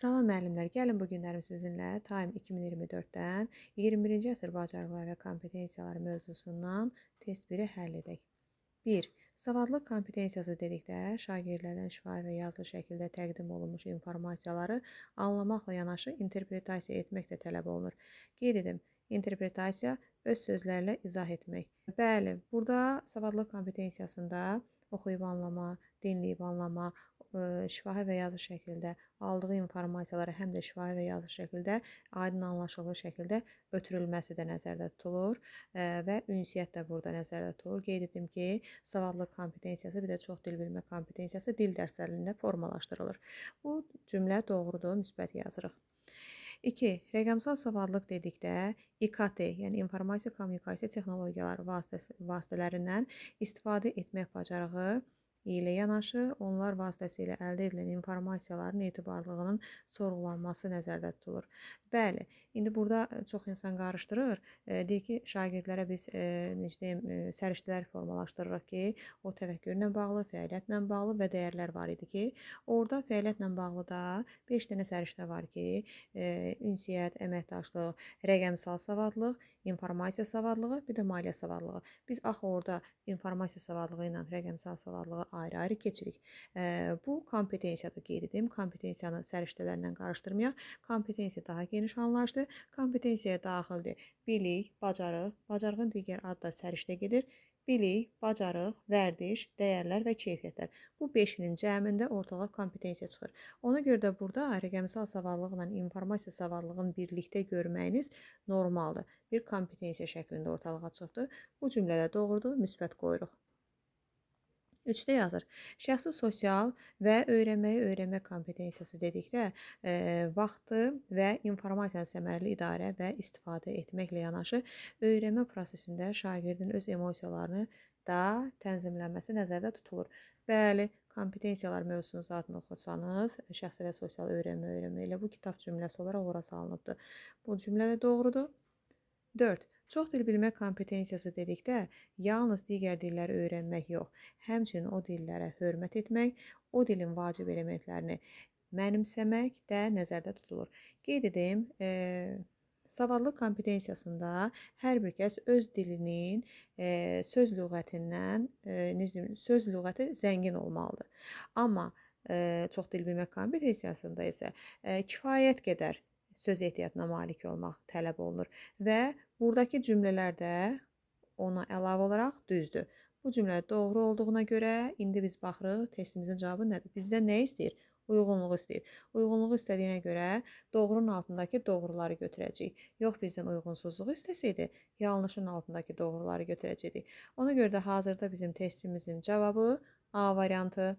Salam müəllimlər, gəlin bu günlərim sizinlə Time 2024-dən 21-ci əsr bacarıqları və kompetensiyaları mövzusundan test 1-i həll edək. 1. Savadlıq kompetensiyası dedikdə şagirdlərdən şifahi və yazılı şəkildə təqdim olunmuş informasiyaları anlamaqla yanaşı interpretasiya etmək də tələb olunur. Qeyd edim, interpretasiya öz sözlərlə izah etmək. Bəli, burada savadlıq kompetensiyasında oxuyub anlama, dinləyib anlama, şifahi və yazılı şəkildə aldığı informasiyaları həm də şifahi və yazılı şəkildə aydın anlaşılır şəkildə ötürülməsi də nəzərdə tutulur və ünsiyyət də burada nəzərdə tutulur. Qeyd etdim ki, savadlıq kompetensiyası bir də çox dil bilmə kompetensiyası dil dərslərində formalaşdırılır. Bu cümlə doğrudur, müsbət yazırıq. 2. Rəqəmsal savadlıq dedikdə İKT, yəni informasiya kommunikasiya texnologiyaları vasitələrindən istifadə etmək bacarığı ilə yanaşı, onlar vasitəsilə əldə edilən informasiyaların etibarlılığının sorğulanması nəzərdə tutulur. Bəli, indi burada çox insan qarışdırır. Deyir ki, şagirdlərə biz səriştələr formalaşdırırıq ki, o təfəkkürlə bağlı, fəaliyyətlə bağlı və dəyərlər var idi ki, orada fəaliyyətlə bağlı da 5 dənə səriştə var ki, ünsiyyət, əməkdaşlıq, rəqəmsal savadlıq, informasiya savadlığı, bir də maliyyə savadlığı. Biz axı orada informasiya savadlığı ilə rəqəmsal savadlığı ayrı-ayrı keçirik. Bu kompetensiyadır, qeyd edim. Kompetensiyanı səriştələrlə qarışdırmayaq. Kompetensiya daha geniş anlayışdır. Kompetensiyaya daxildir bilik, bacarıq, bacarığın digər adı da səriştə gedir. Bilik, bacarıq, vərdiş, dəyərlər və keyfiyyətlər. Bu 5-inin cəmində ortalığa kompetensiya çıxır. Ona görə də burada rəqəmsal savadlıqla informasiya savadlığını birlikdə görməyiniz normaldır. Bir kompetensiya şəklində ortalığa çıxdı. Bu cümlədə doğrudur, müsbət qoyuruq. 3-də yazır. Şəxsi sosial və öyrənmə kompetensiyası dedikdə vaxtı və informasiyanı səmərəli idarə və istifadə etməklə yanaşı öyrənmə prosesində şagirdin öz emosiyalarını da tənzimlənməsi nəzərdə tutulur. Bəli, kompetensiyalar mövzusunu zaten oxusanız, şəxsi və sosial öyrənmə ilə bu kitab cümləsi olaraq ora salınıbdır. Bu cümlə də doğrudur. 4. Çox dil bilmə kompetensiyası dedikdə yalnız digər dilləri öyrənmək yox, həmçinin o dillərə hörmət etmək, o dilin vacib elementlərini mənimsəmək də nəzərdə tutulur. Qeyd edim, savadlıq kompetensiyasında hər bir kəs öz dilinin söz lüğətindən, söz lüğəti zəngin olmalıdır. Amma çox dil bilmə kompetensiyasında isə kifayət qədər söz ehtiyatına malik olmaq tələb olunur və buradakı cümlələr də ona əlavə olaraq düzdür. Bu cümlə doğru olduğuna görə indi biz baxırıq, testimizin cavabı nədir? Bizdən nə istəyir? Uyğunluğu istəyir. Uyğunluğu istədiyinə görə doğrunun altındakı doğruları götürəcəyik. Yox, bizdən uyğunsuzluğu istəsəydi, yanlışın altındakı doğruları götürəcəkdik. Ona görə də hazırda bizim testimizin cavabı A variantı